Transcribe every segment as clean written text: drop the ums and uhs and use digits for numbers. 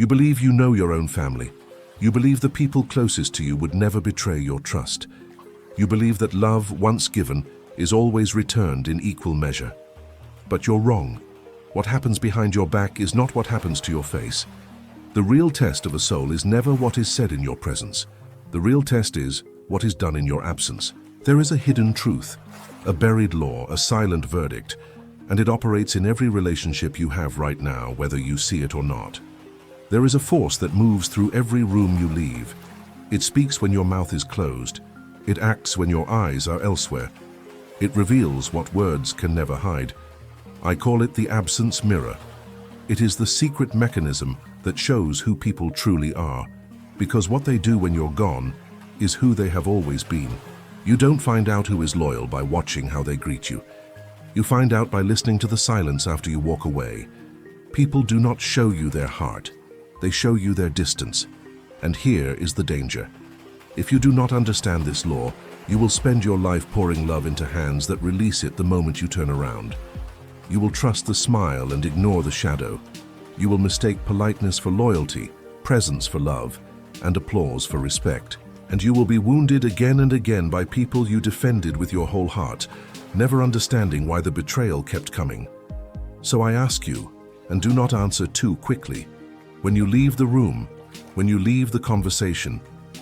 You believe you know your own family. You believe the people closest to you would never betray your trust. You believe that love, once given, is always returned in equal measure. But you're wrong. What happens behind your back is not what happens to your face. The real test of a soul is never what is said in your presence. The real test is what is done in your absence. There is a hidden truth, a buried law, a silent verdict, and it operates in every relationship you have right now, whether you see it or not. There is a force that moves through every room you leave. It speaks when your mouth is closed. It acts when your eyes are elsewhere. It reveals what words can never hide. I call it the absence mirror. It is the secret mechanism that shows who people truly are, because what they do when you're gone is who they have always been. You don't find out who is loyal by watching how they greet you. You find out by listening to the silence after you walk away. People do not show you their heart. They show you their distance. And here is the danger. If you do not understand this law, you will spend your life pouring love into hands that release it the moment you turn around. You will trust the smile and ignore the shadow. You will mistake politeness for loyalty, presence for love, and applause for respect. And you will be wounded again and again by people you defended with your whole heart, never understanding why the betrayal kept coming. So I ask you, and do not answer too quickly, when you leave the room, when you leave the conversation,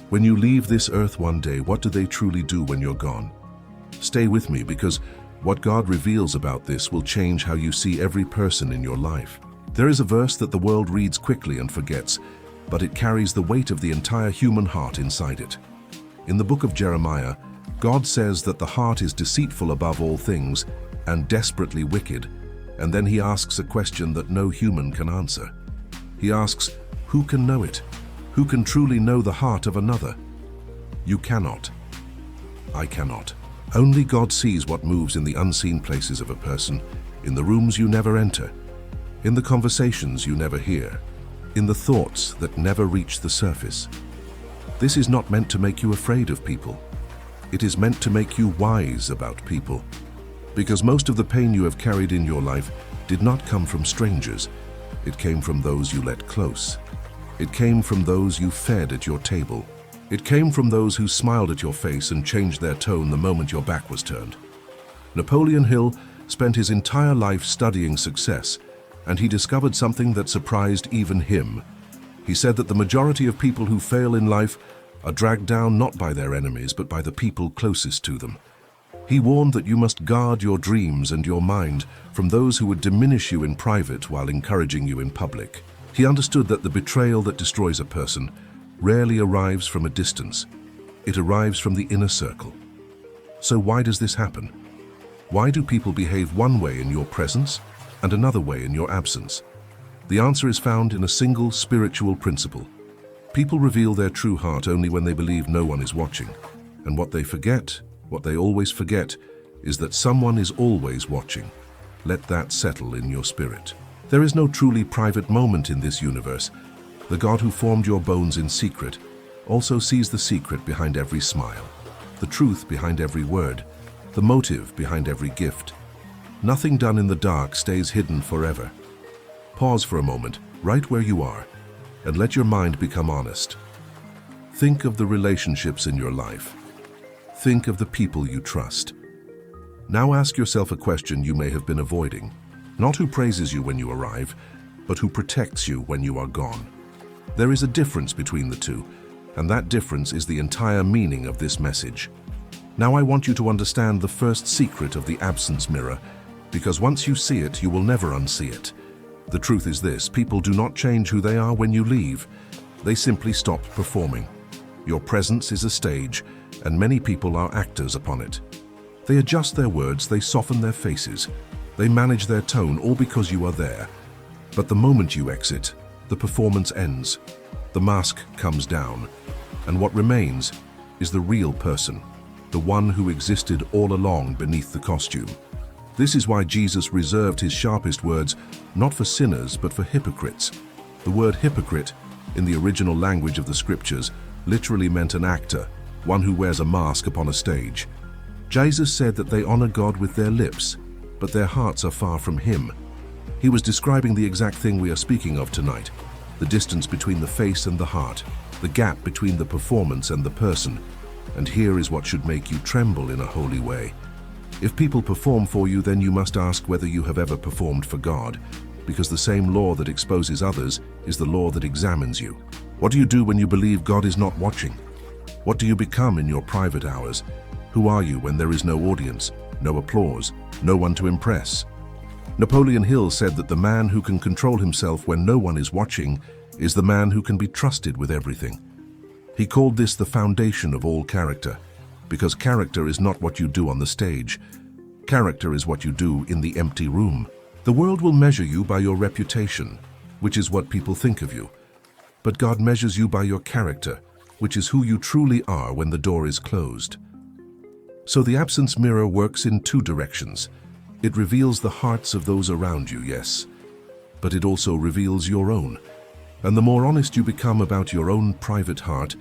when you leave this earth one day, what do they truly do when you're gone? Stay with me, because what God reveals about this will change how you see every person in your life. There is a verse that the world reads quickly and forgets, but it carries the weight of the entire human heart inside it. In the book of Jeremiah, God says that the heart is deceitful above all things and desperately wicked, and then he asks a question that no human can answer. He asks, who can know it? Who can truly know the heart of another? You cannot. I cannot. Only God sees what moves in the unseen places of a person, in the rooms you never enter, in the conversations you never hear, in the thoughts that never reach the surface. This is not meant to make you afraid of people. It is meant to make you wise about people. Because most of the pain you have carried in your life did not come from strangers. It came from those you let close. It came from those you fed at your table. It came from those who smiled at your face and changed their tone the moment your back was turned. Napoleon Hill spent his entire life studying success, and he discovered something that surprised even him. He said that the majority of people who fail in life are dragged down not by their enemies, but by the people closest to them. He warned that you must guard your dreams and your mind from those who would diminish you in private while encouraging you in public. He understood that the betrayal that destroys a person rarely arrives from a distance. It arrives from the inner circle. So why does this happen? Why do people behave one way in your presence and another way in your absence? The answer is found in a single spiritual principle. People reveal their true heart only when they believe no one is watching. And what they always forget, is that someone is always watching. Let that settle in your spirit. There is no truly private moment in this universe. The God who formed your bones in secret also sees the secret behind every smile, the truth behind every word, the motive behind every gift. Nothing done in the dark stays hidden forever. Pause for a moment, right where you are, and let your mind become honest. Think of the relationships in your life. Think of the people you trust. Now ask yourself a question you may have been avoiding. Not who praises you when you arrive, but who protects you when you are gone. There is a difference between the two, and that difference is the entire meaning of this message. Now I want you to understand the first secret of the absence mirror, because once you see it, you will never unsee it. The truth is this: people do not change who they are when you leave. They simply stop performing. Your presence is a stage, and many people are actors upon it. They adjust their words, they soften their faces, they manage their tone, all because you are there. But the moment you exit, the performance ends. The mask comes down, and what remains is the real person, the one who existed all along beneath the costume. This is why Jesus reserved his sharpest words not for sinners, but for hypocrites. The word hypocrite, in the original language of the scriptures, literally meant an actor, one who wears a mask upon a stage. Jesus said that they honor God with their lips, but their hearts are far from him. He was describing the exact thing we are speaking of tonight. the distance between the face and the heart, the gap between the performance and the person. And here is what should make you tremble in a holy way. If people perform for you, then you must ask whether you have ever performed for God, because the same law that exposes others is the law that examines you. What do you do when you believe God is not watching? What do you become in your private hours? Who are you when there is no audience, no applause, no one to impress? Napoleon Hill said that the man who can control himself when no one is watching is the man who can be trusted with everything. He called this the foundation of all character, because character is not what you do on the stage. Character is what you do in the empty room. The world will measure you by your reputation, which is what people think of you. But God measures you by your character, which is who you truly are when the door is closed. So the absence mirror works in two directions. It reveals the hearts of those around you, yes, but it also reveals your own. And the more honest you become about your own private heart,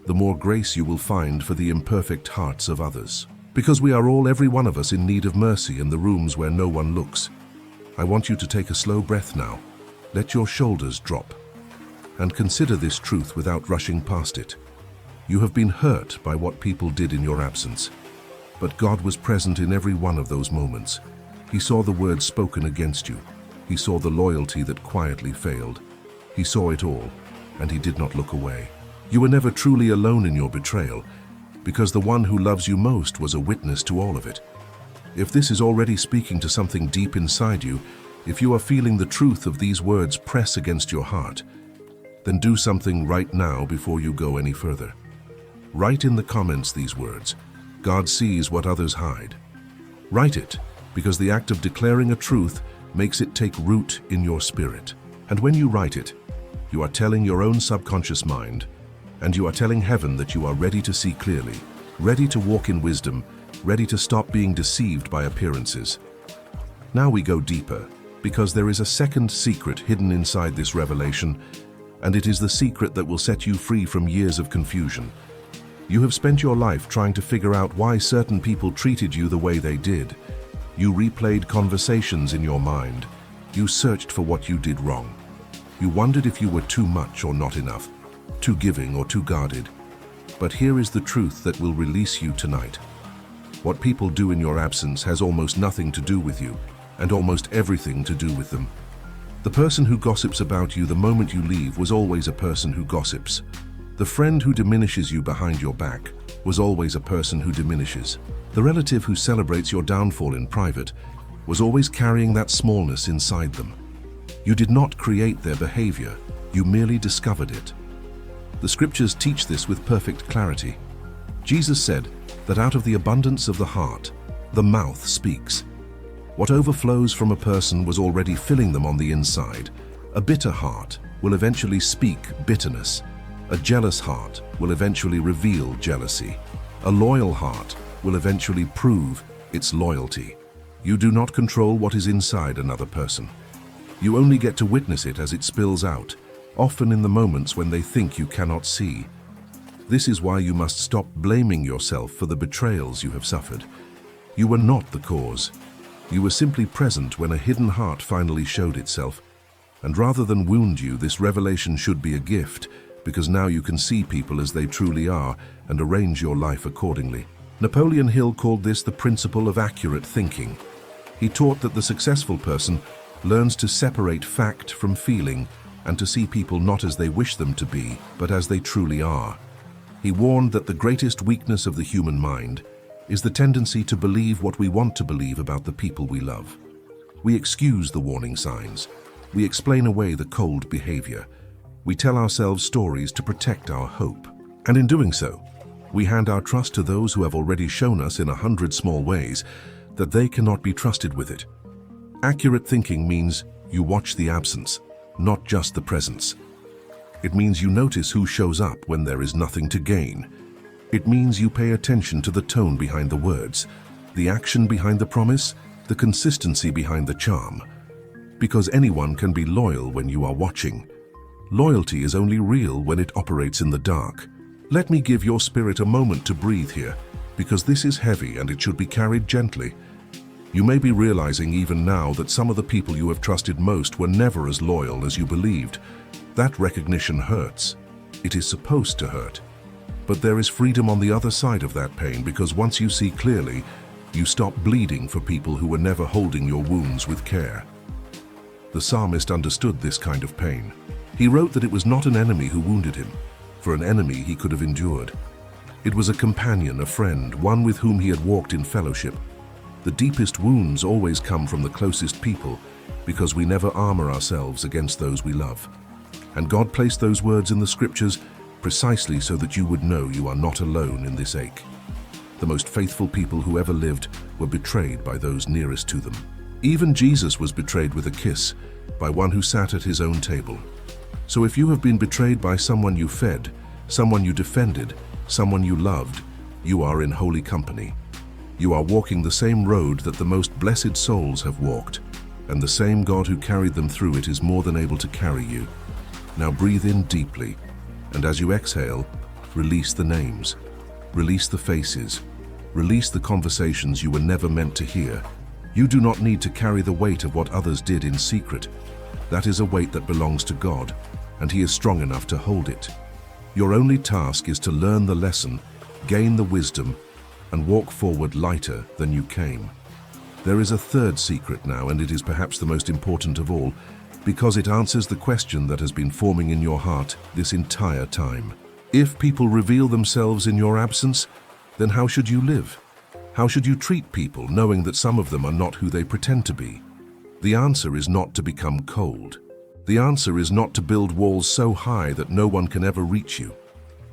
the more grace you will find for the imperfect hearts of others. Because we are all, every one of us, in need of mercy in the rooms where no one looks. I want you to take a slow breath now. Let your shoulders drop. And consider this truth without rushing past it. You have been hurt by what people did in your absence. But God was present in every one of those moments. He saw the words spoken against you. He saw the loyalty that quietly failed. He saw it all, and he did not look away. You were never truly alone in your betrayal, because the one who loves you most was a witness to all of it. If this is already speaking to something deep inside you, if you are feeling the truth of these words press against your heart, then do something right now before you go any further. Write in the comments these words: God sees what others hide. Write it, because the act of declaring a truth makes it take root in your spirit. And when you write it, you are telling your own subconscious mind, and you are telling heaven that you are ready to see clearly, ready to walk in wisdom, ready to stop being deceived by appearances. Now we go deeper, because there is a second secret hidden inside this revelation, and it is the secret that will set you free from years of confusion. You have spent your life trying to figure out why certain people treated you the way they did. You replayed conversations in your mind. You searched for what you did wrong. You wondered if you were too much or not enough, too giving or too guarded. But here is the truth that will release you tonight. What people do in your absence has almost nothing to do with you, and almost everything to do with them. The person who gossips about you the moment you leave was always a person who gossips. The friend who diminishes you behind your back was always a person who diminishes. The relative who celebrates your downfall in private was always carrying that smallness inside them. You did not create their behavior, you merely discovered it. The scriptures teach this with perfect clarity. Jesus said that out of the abundance of the heart, the mouth speaks. What overflows from a person was already filling them on the inside. A bitter heart will eventually speak bitterness. A jealous heart will eventually reveal jealousy. A loyal heart will eventually prove its loyalty. You do not control what is inside another person. You only get to witness it as it spills out, often in the moments when they think you cannot see. This is why you must stop blaming yourself for the betrayals you have suffered. You were not the cause. You were simply present when a hidden heart finally showed itself. And rather than wound you, this revelation should be a gift, because now you can see people as they truly are and arrange your life accordingly. Napoleon Hill called this the principle of accurate thinking. He taught that the successful person learns to separate fact from feeling and to see people not as they wish them to be, but as they truly are. He warned that the greatest weakness of the human mind is the tendency to believe what we want to believe about the people we love. We excuse the warning signs. We explain away the cold behavior. We tell ourselves stories to protect our hope. And in doing so, we hand our trust to those who have already shown us in 100 small ways that they cannot be trusted with it. Accurate thinking means you watch the absence, not just the presence. It means you notice who shows up when there is nothing to gain. It means you pay attention to the tone behind the words, the action behind the promise, the consistency behind the charm. Because anyone can be loyal when you are watching. Loyalty is only real when it operates in the dark. Let me give your spirit a moment to breathe here, because this is heavy and it should be carried gently. You may be realizing even now that some of the people you have trusted most were never as loyal as you believed. That recognition hurts. It is supposed to hurt. But there is freedom on the other side of that pain, because once you see clearly, you stop bleeding for people who were never holding your wounds with care. The psalmist understood this kind of pain. He wrote that it was not an enemy who wounded him, for an enemy he could have endured. It was a companion, a friend, one with whom he had walked in fellowship. The deepest wounds always come from the closest people, because we never armor ourselves against those we love. And God placed those words in the scriptures precisely so that you would know you are not alone in this ache. The most faithful people who ever lived were betrayed by those nearest to them. Even Jesus was betrayed with a kiss by one who sat at his own table. So if you have been betrayed by someone you fed, someone you defended, someone you loved, you are in holy company. You are walking the same road that the most blessed souls have walked, and the same God who carried them through it is more than able to carry you. Now breathe in deeply, and as you exhale, release the names, release the faces, release the conversations you were never meant to hear. You do not need to carry the weight of what others did in secret. That is a weight that belongs to God, and He is strong enough to hold it. Your only task is to learn the lesson, gain the wisdom, and walk forward lighter than you came. There is a third secret now, and it is perhaps the most important of all, because it answers the question that has been forming in your heart this entire time. If people reveal themselves in your absence, then how should you live? How should you treat people, knowing that some of them are not who they pretend to be? The answer is not to become cold. The answer is not to build walls so high that no one can ever reach you.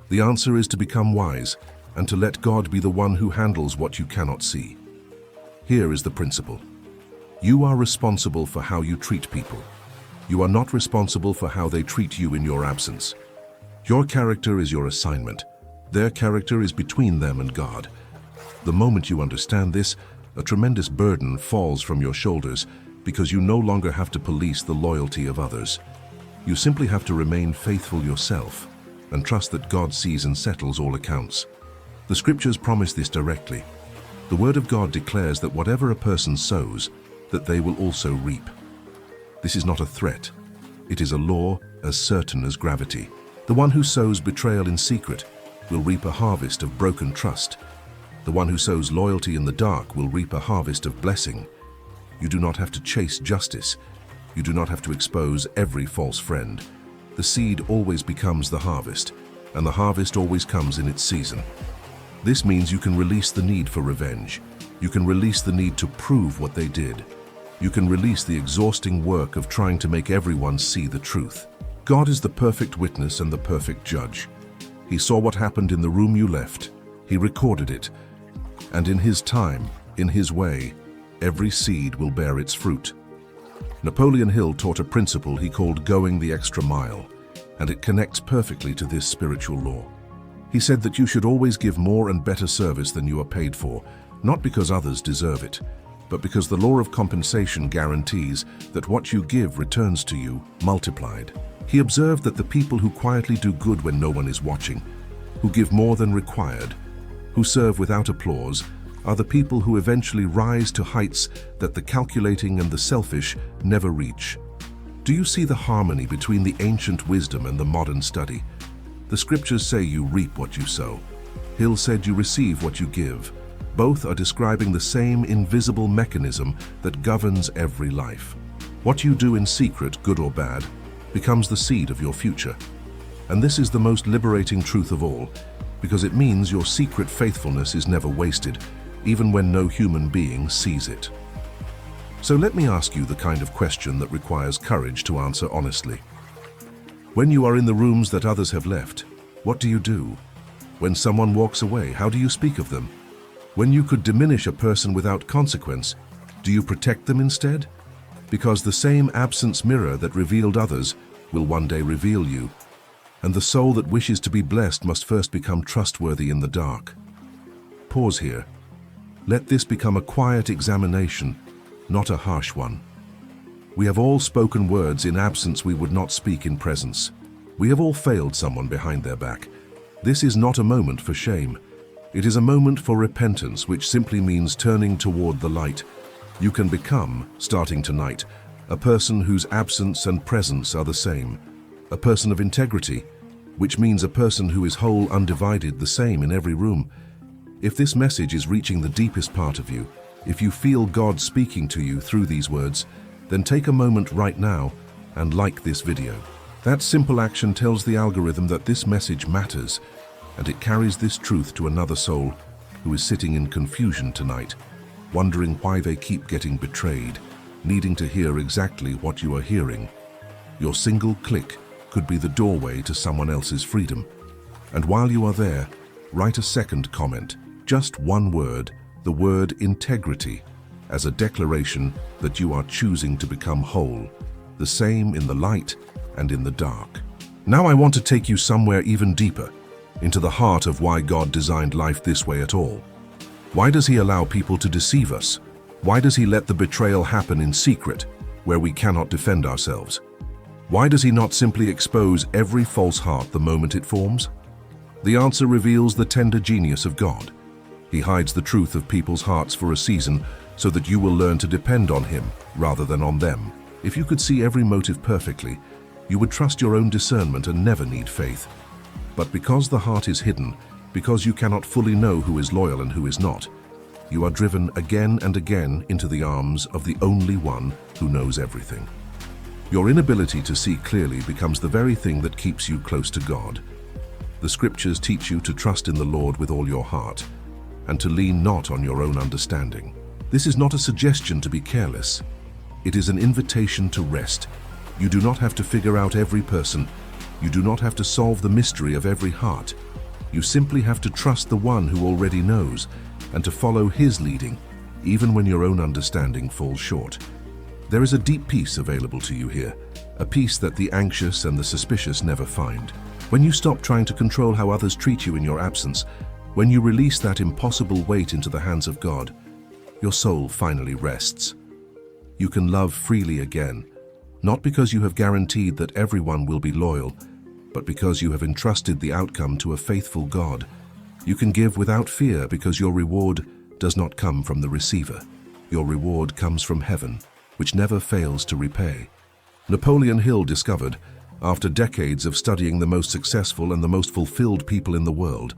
The answer is to become wise and to let God be the one who handles what you cannot see. Here is the principle. You are responsible for how you treat people. You are not responsible for how they treat you in your absence. Your character is your assignment. Their character is between them and God. The moment you understand this, a tremendous burden falls from your shoulders because you no longer have to police the loyalty of others. You simply have to remain faithful yourself and trust that God sees and settles all accounts. The scriptures promise this directly. The word of God declares that whatever a person sows, that they will also reap. This is not a threat. It is a law as certain as gravity. The one who sows betrayal in secret will reap a harvest of broken trust. The one who sows loyalty in the dark will reap a harvest of blessing. You do not have to chase justice. You do not have to expose every false friend. The seed always becomes the harvest, and the harvest always comes in its season. This means you can release the need for revenge. You can release the need to prove what they did. You can release the exhausting work of trying to make everyone see the truth. God is the perfect witness and the perfect judge. He saw what happened in the room you left. He recorded it. And in His time, in His way, every seed will bear its fruit. Napoleon Hill taught a principle he called going the extra mile, and it connects perfectly to this spiritual law. He said that you should always give more and better service than you are paid for, not because others deserve it, but because the law of compensation guarantees that what you give returns to you multiplied. He observed that the people who quietly do good when no one is watching, who give more than required, who serve without applause, are the people who eventually rise to heights that the calculating and the selfish never reach. Do you see the harmony between the ancient wisdom and the modern study? The scriptures say you reap what you sow. Hill said you receive what you give. Both are describing the same invisible mechanism that governs every life. What you do in secret, good or bad, becomes the seed of your future. And this is the most liberating truth of all, because it means your secret faithfulness is never wasted, even when no human being sees it. So let me ask you the kind of question that requires courage to answer honestly. When you are in the rooms that others have left, what do you do? When someone walks away, how do you speak of them? When you could diminish a person without consequence, do you protect them instead? Because the same absence mirror that revealed others will one day reveal you, and the soul that wishes to be blessed must first become trustworthy in the dark. Pause here. Let this become a quiet examination, not a harsh one. We have all spoken words in absence we would not speak in presence. We have all failed someone behind their back. This is not a moment for shame. It is a moment for repentance, which simply means turning toward the light. You can become, starting tonight, a person whose absence and presence are the same. a person of integrity, which means a person who is whole, undivided, the same in every room. If this message is reaching the deepest part of you, if you feel God speaking to you through these words, then take a moment right now and like this video. That simple action tells the algorithm that this message matters, and it carries this truth to another soul who is sitting in confusion tonight, wondering why they keep getting betrayed, needing to hear exactly what you are hearing. Your single click could be the doorway to someone else's freedom. And while you are there, write a second comment, just one word, the word integrity, as a declaration that you are choosing to become whole, the same in the light and in the dark. Now I want to take you somewhere even deeper, into the heart of why God designed life this way at all. Why does He allow people to deceive us? Why does He let the betrayal happen in secret, where we cannot defend ourselves? Why does He not simply expose every false heart the moment it forms? The answer reveals the tender genius of God. He hides the truth of people's hearts for a season so that you will learn to depend on Him rather than on them. If you could see every motive perfectly, you would trust your own discernment and never need faith. But because the heart is hidden, because you cannot fully know who is loyal and who is not, you are driven again and again into the arms of the only one who knows everything. Your inability to see clearly becomes the very thing that keeps you close to God. The scriptures teach you to trust in the Lord with all your heart, and to lean not on your own understanding. This is not a suggestion to be careless. It is an invitation to rest. You do not have to figure out every person. You do not have to solve the mystery of every heart. You simply have to trust the one who already knows, and to follow His leading, even when your own understanding falls short. There is a deep peace available to you here, a peace that the anxious and the suspicious never find. When you stop trying to control how others treat you in your absence, when you release that impossible weight into the hands of God, your soul finally rests. You can love freely again, not because you have guaranteed that everyone will be loyal, but because you have entrusted the outcome to a faithful God. You can give without fear because your reward does not come from the receiver. Your reward comes from heaven, which never fails to repay. Napoleon Hill discovered, after decades of studying the most successful and the most fulfilled people in the world,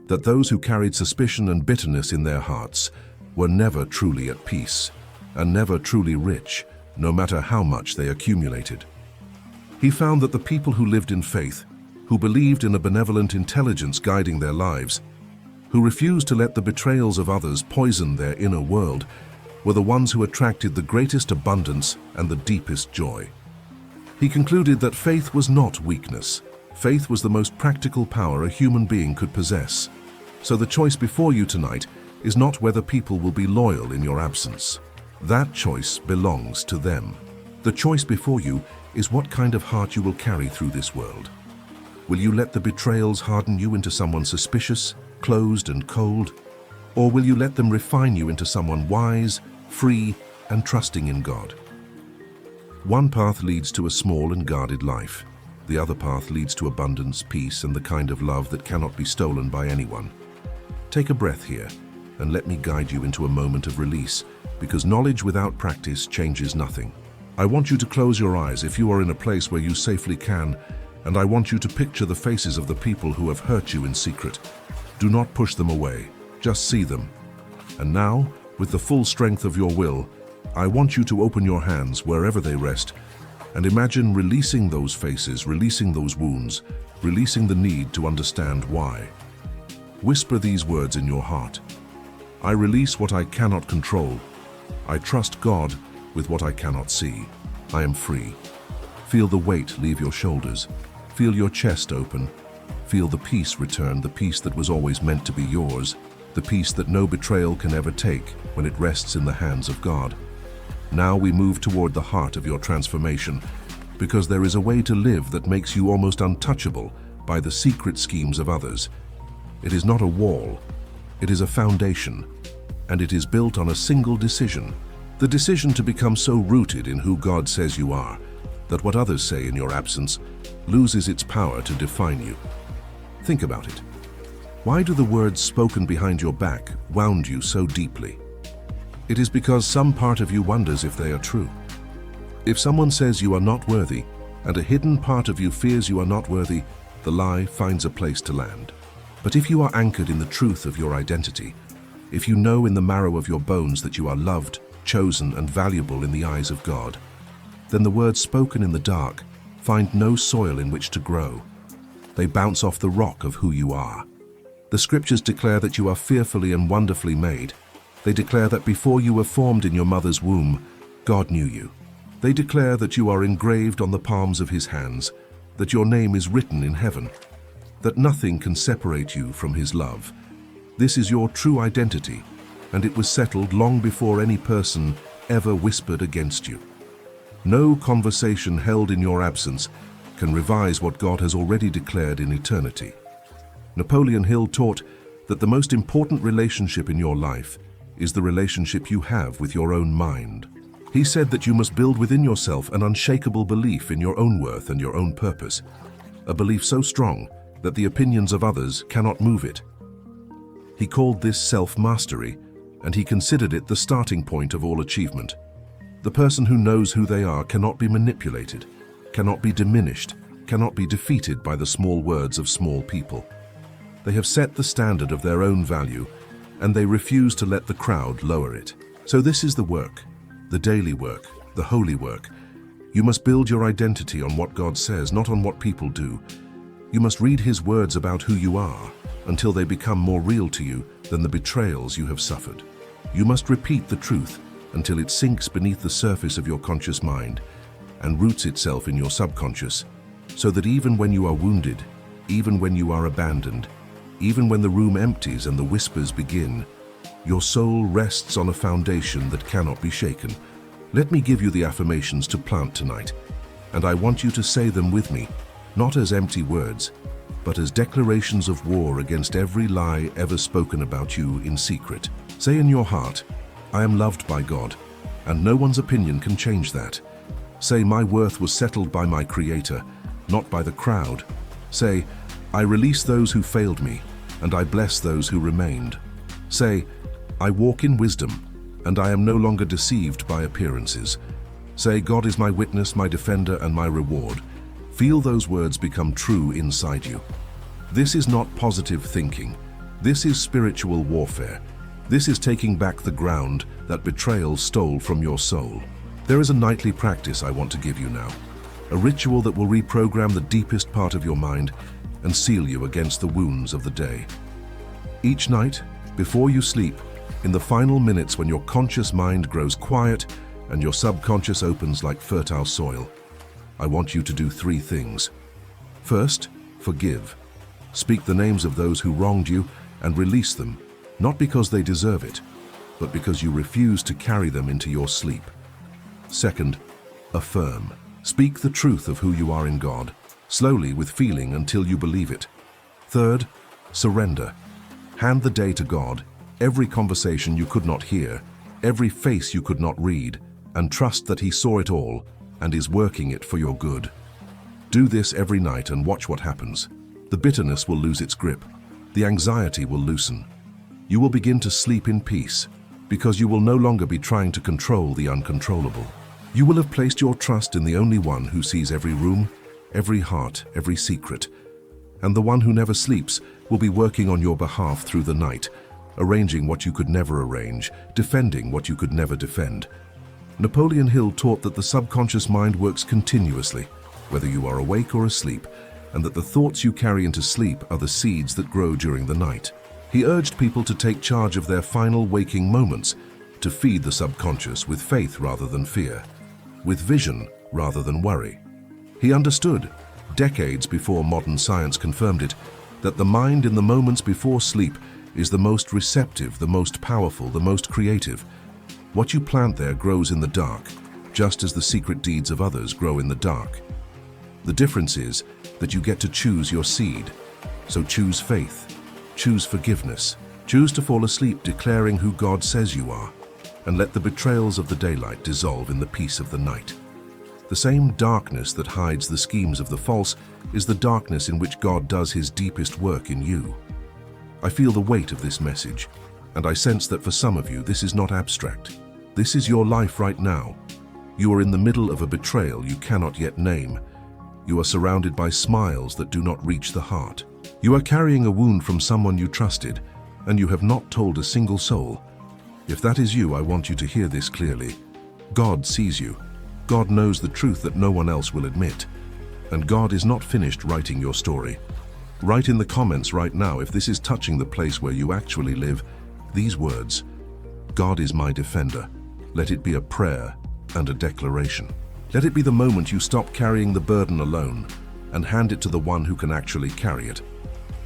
that those who carried suspicion and bitterness in their hearts were never truly at peace, and never truly rich, no matter how much they accumulated. He found that the people who lived in faith, who believed in a benevolent intelligence guiding their lives, who refused to let the betrayals of others poison their inner world, were the ones who attracted the greatest abundance and the deepest joy. He concluded that faith was not weakness. Faith was the most practical power a human being could possess. So the choice before you tonight is not whether people will be loyal in your absence. That choice belongs to them. The choice before you is what kind of heart you will carry through this world. Will you let the betrayals harden you into someone suspicious, closed and cold? Or will you let them refine you into someone wise, free, and trusting in God? One path leads to a small and guarded life. The other path leads to abundance, peace, and the kind of love that cannot be stolen by anyone. Take a breath here, and let me guide you into a moment of release, because knowledge without practice changes nothing. I want you to close your eyes if you are in a place where you safely can, and I want you to picture the faces of the people who have hurt you in secret. Do not push them away, just see them. And now, with the full strength of your will, I want you to open your hands wherever they rest, and imagine releasing those faces, releasing those wounds, releasing the need to understand why. Whisper these words in your heart. I release what I cannot control. I trust God with what I cannot see. I am free. Feel the weight leave your shoulders. Feel your chest open. Feel the peace return, the peace that was always meant to be yours, the peace that no betrayal can ever take when it rests in the hands of God. Now we move toward the heart of your transformation, because there is a way to live that makes you almost untouchable by the secret schemes of others. It is not a wall, it is a foundation, and it is built on a single decision, the decision to become so rooted in who God says you are, that what others say in your absence loses its power to define you. Think about it. Why do the words spoken behind your back wound you so deeply? It is because some part of you wonders if they are true. If someone says you are not worthy, and a hidden part of you fears you are not worthy, the lie finds a place to land. But if you are anchored in the truth of your identity, if you know in the marrow of your bones that you are loved, chosen, and valuable in the eyes of God, then the words spoken in the dark find no soil in which to grow. They bounce off the rock of who you are. The scriptures declare that you are fearfully and wonderfully made. They declare that before you were formed in your mother's womb, God knew you. They declare that you are engraved on the palms of His hands, that your name is written in heaven, that nothing can separate you from His love. This is your true identity, and it was settled long before any person ever whispered against you. No conversation held in your absence can revise what God has already declared in eternity. Napoleon Hill taught that the most important relationship in your life is the relationship you have with your own mind. He said that you must build within yourself an unshakable belief in your own worth and your own purpose, a belief so strong that the opinions of others cannot move it. He called this self-mastery, and he considered it the starting point of all achievement. The person who knows who they are cannot be manipulated, cannot be diminished, cannot be defeated by the small words of small people. They have set the standard of their own value, and they refuse to let the crowd lower it. So this is the work, the daily work, the holy work. You must build your identity on what God says, not on what people do. You must read His words about who you are until they become more real to you than the betrayals you have suffered. You must repeat the truth until it sinks beneath the surface of your conscious mind and roots itself in your subconscious, so that even when you are wounded, even when you are abandoned, even when the room empties and the whispers begin, your soul rests on a foundation that cannot be shaken. Let me give you the affirmations to plant tonight, and I want you to say them with me, not as empty words, but as declarations of war against every lie ever spoken about you in secret. Say in your heart, I am loved by God, and no one's opinion can change that. Say, my worth was settled by my Creator, not by the crowd. Say, I release those who failed me, and I bless those who remained. Say, I walk in wisdom, and I am no longer deceived by appearances. Say, God is my witness, my defender, and my reward. Feel those words become true inside you. This is not positive thinking. This is spiritual warfare. This is taking back the ground that betrayal stole from your soul. There is a nightly practice I want to give you now, a ritual that will reprogram the deepest part of your mind and seal you against the wounds of the day. Each night, before you sleep, in the final minutes when your conscious mind grows quiet and your subconscious opens like fertile soil, I want you to do 3 things. First, forgive. Speak the names of those who wronged you and release them, not because they deserve it, but because you refuse to carry them into your sleep. Second, affirm. Speak the truth of who you are in God, slowly with feeling until you believe it. Third, surrender. Hand the day to God, every conversation you could not hear, every face you could not read, and trust that He saw it all and is working it for your good. Do this every night and watch what happens. The bitterness will lose its grip. The anxiety will loosen. You will begin to sleep in peace, because you will no longer be trying to control the uncontrollable. You will have placed your trust in the only one who sees every room, every heart, every secret. And the one who never sleeps will be working on your behalf through the night, arranging what you could never arrange, defending what you could never defend. Napoleon Hill taught that the subconscious mind works continuously, whether you are awake or asleep, and that the thoughts you carry into sleep are the seeds that grow during the night. He urged people to take charge of their final waking moments, to feed the subconscious with faith rather than fear, with vision rather than worry. He understood, decades before modern science confirmed it, that the mind in the moments before sleep is the most receptive, the most powerful, the most creative. What you plant there grows in the dark, just as the secret deeds of others grow in the dark. The difference is that you get to choose your seed. So choose faith, choose forgiveness, choose to fall asleep declaring who God says you are, and let the betrayals of the daylight dissolve in the peace of the night. The same darkness that hides the schemes of the false is the darkness in which God does His deepest work in you. I feel the weight of this message, and I sense that for some of you this is not abstract. This is your life right now. You are in the middle of a betrayal you cannot yet name, You are surrounded by smiles that do not reach the heart. You are carrying a wound from someone you trusted, and you have not told a single soul. If that is you, I want you to hear this clearly. God sees you. God knows the truth that no one else will admit. And God is not finished writing your story. Write in the comments right now if this is touching the place where you actually live, these words: God is my defender. Let it be a prayer and a declaration. Let it be the moment you stop carrying the burden alone and hand it to the one who can actually carry it.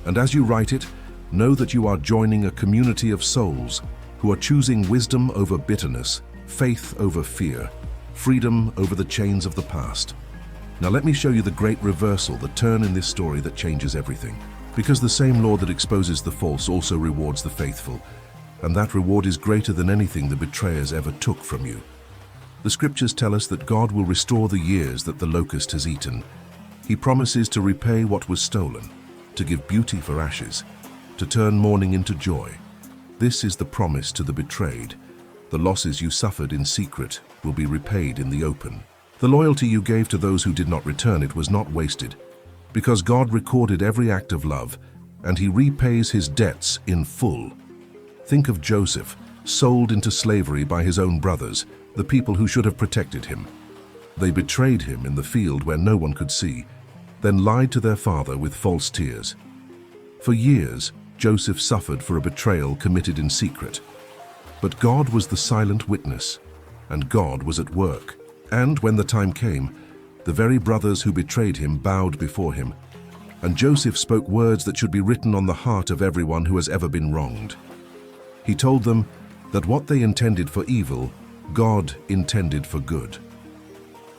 And as you write it, know that you are joining a community of souls who are choosing wisdom over bitterness, faith over fear, freedom over the chains of the past. Now let me show you the great reversal, the turn in this story that changes everything. Because the same Lord that exposes the false also rewards the faithful, and that reward is greater than anything the betrayers ever took from you. The scriptures tell us that God will restore the years that the locust has eaten. He promises to repay what was stolen, to give beauty for ashes, to turn mourning into joy. This is the promise to the betrayed. The losses you suffered in secret will be repaid in the open. The loyalty you gave to those who did not return it was not wasted, because God recorded every act of love, and He repays His debts in full. Think of Joseph, sold into slavery by his own brothers, the people who should have protected him. They betrayed him in the field where no one could see, then lied to their father with false tears. For years, Joseph suffered for a betrayal committed in secret. But God was the silent witness, and God was at work. And when the time came, the very brothers who betrayed him bowed before him, and Joseph spoke words that should be written on the heart of everyone who has ever been wronged. He told them that what they intended for evil, God intended for good.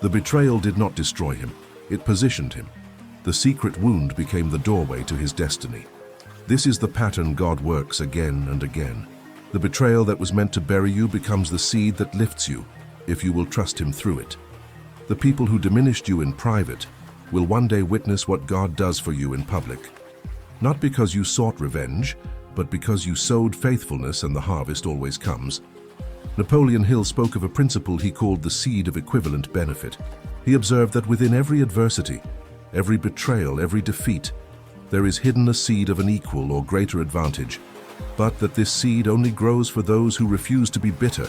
The betrayal did not destroy him, it positioned him. The secret wound became the doorway to his destiny. This is the pattern God works again and again. The betrayal that was meant to bury you becomes the seed that lifts you, if you will trust Him through it. The people who diminished you in private will one day witness what God does for you in public. Not because you sought revenge, but because you sowed faithfulness, and the harvest always comes. Napoleon Hill spoke of a principle he called the seed of equivalent benefit. He observed that within every adversity, every betrayal, every defeat, there is hidden a seed of an equal or greater advantage, but that this seed only grows for those who refuse to be bitter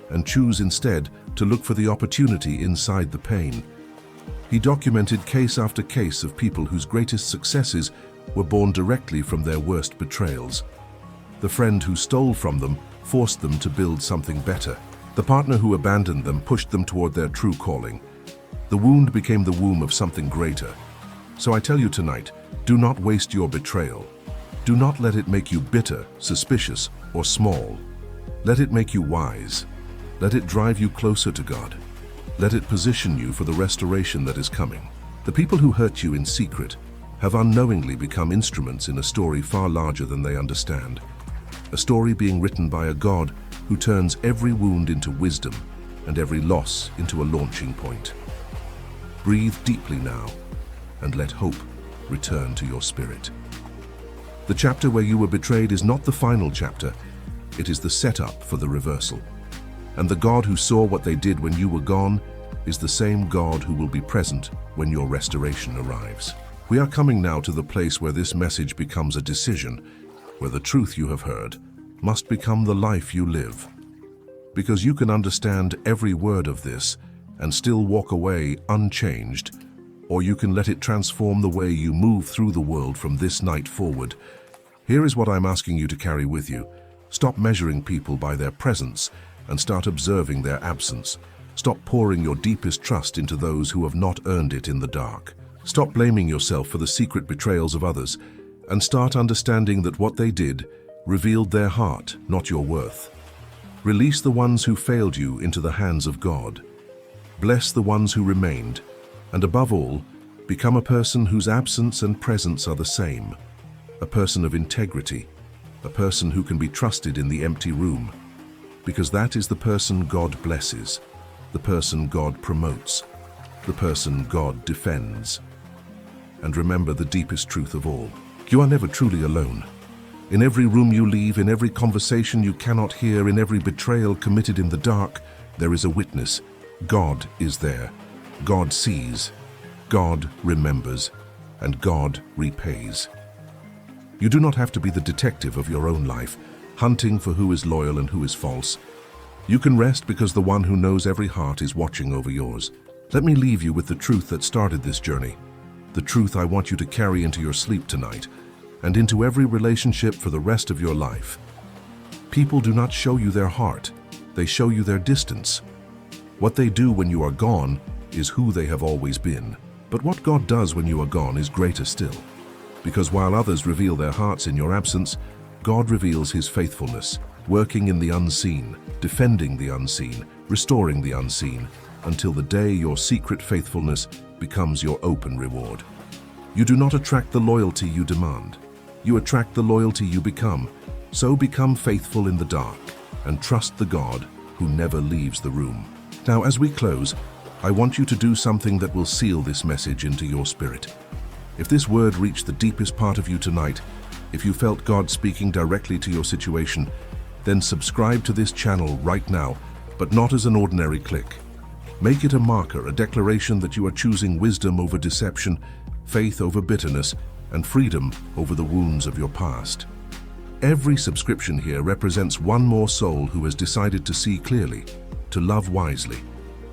and choose instead to look for the opportunity inside the pain. He documented case after case of people whose greatest successes were born directly from their worst betrayals. The friend who stole from them forced them to build something better. The partner who abandoned them pushed them toward their true calling. The wound became the womb of something greater. So I tell you tonight, do not waste your betrayal. Do not let it make you bitter, suspicious, or small. Let it make you wise. Let it drive you closer to God. Let it position you for the restoration that is coming. The people who hurt you in secret have unknowingly become instruments in a story far larger than they understand. A story being written by a God who turns every wound into wisdom and every loss into a launching point. Breathe deeply now and let hope return to your spirit. The chapter where you were betrayed is not the final chapter. It is the setup for the reversal. And the God who saw what they did when you were gone is the same God who will be present when your restoration arrives. We are coming now to the place where this message becomes a decision, where the truth you have heard must become the life you live. Because you can understand every word of this and still walk away unchanged, or you can let it transform the way you move through the world from this night forward. Here is what I'm asking you to carry with you. Stop measuring people by their presence and start observing their absence. Stop pouring your deepest trust into those who have not earned it in the dark. Stop blaming yourself for the secret betrayals of others and start understanding that what they did revealed their heart, not your worth. Release the ones who failed you into the hands of God. Bless the ones who remained, and above all, become a person whose absence and presence are the same. A person of integrity, a person who can be trusted in the empty room. Because that is the person God blesses, the person God promotes, the person God defends. And remember the deepest truth of all. You are never truly alone. In every room you leave, in every conversation you cannot hear, in every betrayal committed in the dark, there is a witness. God is there. God sees. God remembers, and God repays. You do not have to be the detective of your own life, hunting for who is loyal and who is false. You can rest because the one who knows every heart is watching over yours. Let me leave you with the truth that started this journey, the truth I want you to carry into your sleep tonight, and into every relationship for the rest of your life. People do not show you their heart, they show you their distance. What they do when you are gone is who they have always been. But what God does when you are gone is greater still. Because while others reveal their hearts in your absence, God reveals His faithfulness, working in the unseen, defending the unseen, restoring the unseen, until the day your secret faithfulness becomes your open reward. You do not attract the loyalty you demand. You attract the loyalty you become. So become faithful in the dark and trust the God who never leaves the room. Now, as we close, I want you to do something that will seal this message into your spirit. If this word reached the deepest part of you tonight, if you felt God speaking directly to your situation, then subscribe to this channel right now, but not as an ordinary click. Make it a marker, a declaration that you are choosing wisdom over deception, faith over bitterness, and freedom over the wounds of your past. Every subscription here represents one more soul who has decided to see clearly, to love wisely,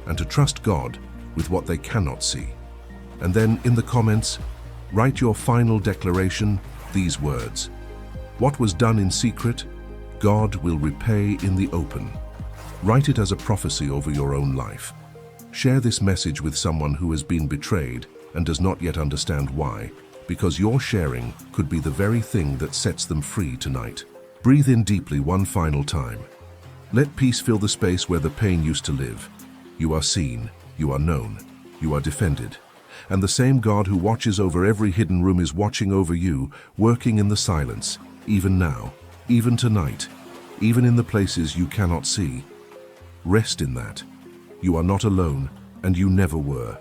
and to trust God with what they cannot see. And then in the comments, write your final declaration, these words: "What was done in secret, God will repay in the open." Write it as a prophecy over your own life. Share this message with someone who has been betrayed and does not yet understand why, because your sharing could be the very thing that sets them free tonight. Breathe in deeply one final time. Let peace fill the space where the pain used to live. You are seen, you are known, you are defended. And the same God who watches over every hidden room is watching over you, working in the silence, even now, even tonight, even in the places you cannot see. Rest in that. You are not alone, and you never were.